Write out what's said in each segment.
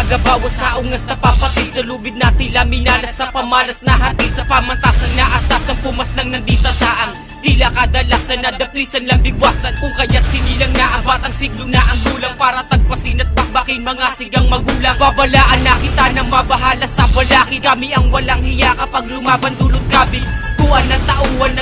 tagabawas sa ungas na papatid sa lubid na tila minalas sa pamalas na hatid sa pamantasan na atas ang pumas ng nandita saang tila kadalasan na daplisan lang bigwasan kung kaya't sinilang na ang batang siglo na ang gulang para tagpasin at bakbakin mga sigang magulang. Babalaan na kita ng mabahala sa balaki kami ang walang hiya kapag lumaban dulot gabi. Kuan ng tauhan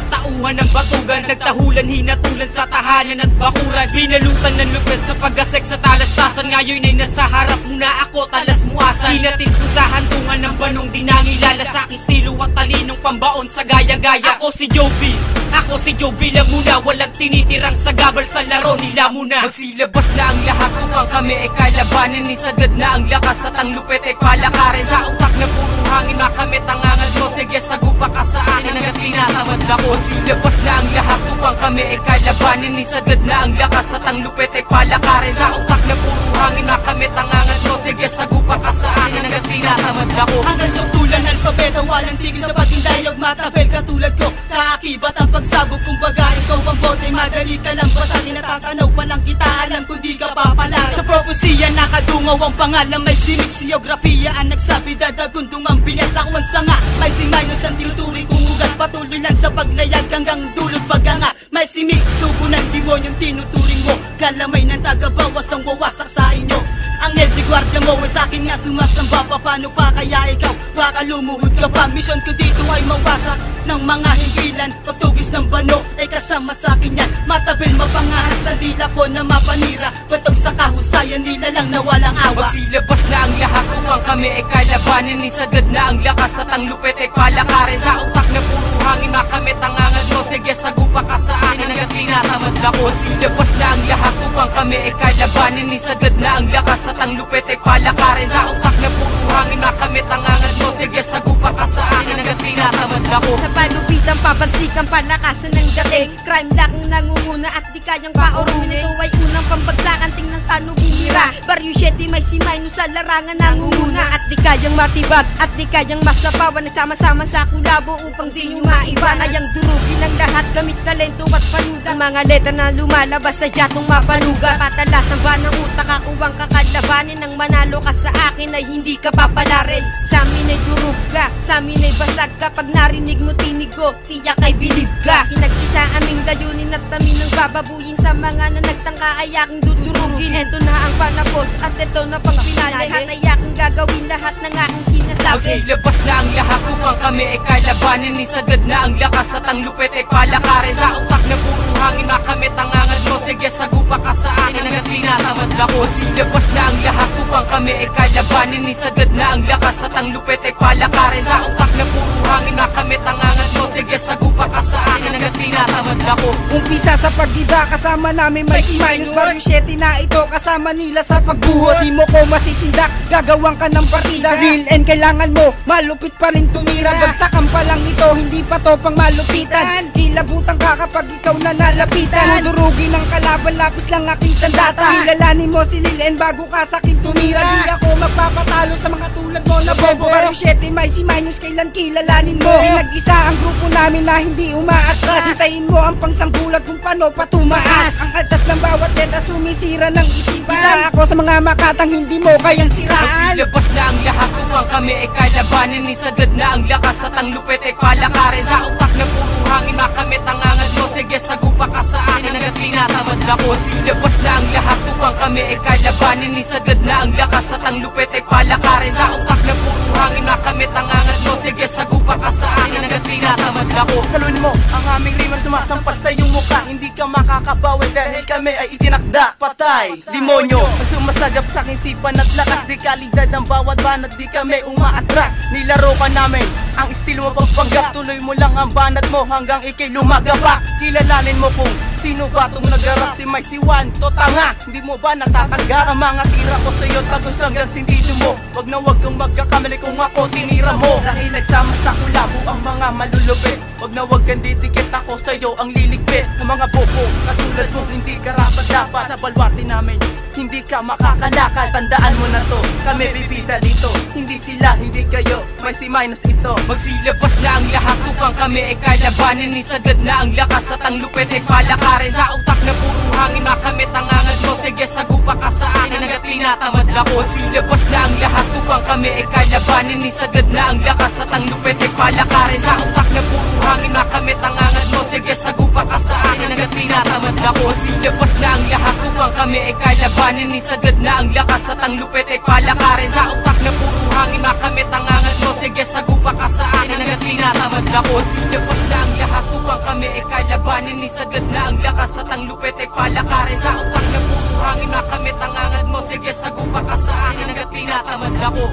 ng batugan, nagtahulan hinatulan sa tahanan at bakuran. Binalutan ng lupet sa pag-asek sa talastasan, ngayon ay nasa harap mo na ako, talas muasan. Hinatid ko sa hantungan ng banong dinangilala sa aking estilo at talinong pambaon sa gaya-gaya. Ako si Joby lang muna, walang tinitirang sagabal sa laro nila muna. Magsilabas na ang lahat upang kami ay kalabanin, isagad na ang lakas at ang lupet ay palakarin. Sa utak na puro hangin makamit ang angal mo, sige sagupa ka sa akin hanggang tinatamad ako. Magsilabas na ang lahat upang kami ay kalabanin, isagad na ang lakas at ang lupet ay palakarin. Sa utak na puro hangin makamit ang angal mo, sige sagupa ka sa akin hanggang tinatamad ako. Hanggang suktulan alpabeta, walang tigil sa pagtindayog, matabel katulad ko, kaakibat ang pagsabog. Kung baga ikaw ang bote, madali ka lang basta natatanaw pa lang kita alam kung di ka papalaro. Sa propesya nakadungaw ang pangalan, may simik geografiya ang nagsabi dadagundong ang bilyas. Ako ang sanga, may simaynos ang tinuturi kong ugat, patuloy lang sa paglayag hanggang dulot paganga. May simik sugo ng demonyong tinuturing mo, kalamay ng tagabawas ang wawasak sa inyo. Ang head di guardia mo ay sakin nga sumasamba pa, paano pa kaya ikaw baka lumuhod ka pa? Mission ko dito ay mawasak ng mga himpilan, pagtugis ng bano ay kasama sa akin yan. Matabil mapangahas sa dila ko na mapanira, batog sa kahusayan nila lang na walang awa. Magsilabas na ang lahat upang kami ay kalabanin, isagad na ang lakas at ang lupet ay palakarin. Sa utak na puro hangin makamit ang angal mo, sige sagupa ka sa akin hanggang tinatamad ako. Magsilabas na ang lahat upang kami ay kalabanin, isagad na ang lakas at ang lupet ay palakarin. Sa utak na puro hangin makamit ang angal mo, sige sagupa ka sa akin hanggang tinatamad ako. Sa panubitan pabagsikan palakasan ng dating, crime lang ang nangunguna at di kayang paurunin. Ito ay unang pambagsakan, tingnan paano bumira. Baryo 7 may simayno sa larangan nangunguna, at di kayang matibag at di kayang masapawan. Nagsama-sama sa kulabo upang di nyo maiba. Ayang durugin ang lahat gamit talento at panuda. Mga letra na lumalabas sa yatong mapaluga. Patalasan ba ng utak akuwang kakalabanin, nang manalo ka sa akin ay hindi ka papalarin. Sa amin ay durug ka, sa amin ay basag ka, pag narinig mo tinig ko, tiyak ay bilib ka. Hinagkisa aming dayunin at amin ang bababuyin, sa mga na nagtangka ay aking dudurugin. Eto na ang panapos at eto na pang pinali, lahat ay aking gagawin, lahat ng aking sinasabi. Magsilabas na ang lahat upang kami ay kalabanin, isagad na ang lakas at ang lupet ay palakarin. Sa utak na puro hangin makamit ang angal mo, sige sagupa ka sa akin hanggang tinatamad ako. Magsilabas na ang lahat upang kami ay kalabanin, isagad na ang lakas at ang lupet ay palakarin. Sa utak na puro hangin makamit ang angal mo, sige sagupa ka sa akin hanggang tinatamad ako. Umpisa sa pag-iba, kasama namin may simaynos. Baryo 7 na ito, kasama nila sa pagbuhos. Di mo ko masisindak, gagawang ka ng partida. Real and kailangan mo, malupit pa rin tumira. Bagsakan pa lang ito, hindi pa to pang malupitan. Kilabutan ka kapag ikaw na nalapitan. Durugin ang kalaban, lapis lang aking sandata. Kilalanin mo si Lil N bago ka sakin tumira. Di ako magpapatalo sa mga tulad mo na bobo. Baryo 7 may simaynos, kailan kilalanin mo? Pinag-isa ang grupo namin na hindi umaatras. Hintayin mo ang pangsanggulat kung paano pa tumaas. Ang altas ng bawat letra sumisira ng isipan. Isa ako sa mga makatang hindi mo kayang siraan. Magsilabas na ang lahat upang kami ay kalabanin, isagad na ang lakas at ang lupet ay palakarin. Sa utak na puro hangin makamit ang angal mo, sige sagupa ka sa akin hanggang tinatamad ako. Magsilabas na ang lahat upang kami ay kalabanin, isagad na ang lakas at ang lupet ay palakarin. Sa utak na puro hangin makamit ang angal mo, sige sagupa ka sa akin hanggang tinatamad ako. Salunin mo ang aming rimar, sumasampal sa iyong mukha, hindi ka makakabawi dahil kami ay itinakda. Patay, demonyo, ang sumasagap sa aking sipan at lakas. Di kalidad ang bawat banat, di kami umaatras. Nilaro ka namin, ang estilo mo pagpanggap. Tuloy mo lang ang banat mo hanggang ikay lumagapak. Kilalanin mo kung sino ba itong nagarap, si Mike, si Juan, to tanga. Hindi mo ba natatangga ang mga tira ko sa'yo, tagos hanggang sindido mo. Wag na wag kang magkakamali kung ako tinira mo. Dahil nagsama sa kulabo ang mga malulupit. Wag na wag kang didikit, ako sa'yo ang liligpit. Ang mga bobo, katulad mo hindi karapat dapat sa balwarte namin. hindi ka makakalakal. Tandaan mo na to, kami bibida dito. Hindi sila, hindi kayo, may si minus ito. Magsilabas na ang lahat upang kami ay kalabanin. Isagad na ang lakas at ang lupit ay palakarin. Sa utak na puro hangin, makamit ang angad mo. Sige, sagupa ka sa akin hanggat tinatamad ako. Magsilabas na ang lahat upang kami ay kalabanin. Isagad na ang lakas at ang lupit ay palakarin. Sa utak na puro hangin, makamit ang angad mo. Sige, sagupa ka sa akin hanggat tinatamad ako. Magsilabas na ang lahat upang kami ay kalabanin. Isagad na ang lakas at ang lupit ay palakarin. Sa utak na puro hangin, makamit ang angad mo. Sige, sagupa ka sa akin hanggat tinatamad ako. Silabas na ang lahat upang kami ay kalabanin. Isagad na ang lakas at ang lupit ay palakarin. Sa utak na puro hangin, makamit ang angad mo. Sige, sagupa ka sa akin hanggat tinatamad ako.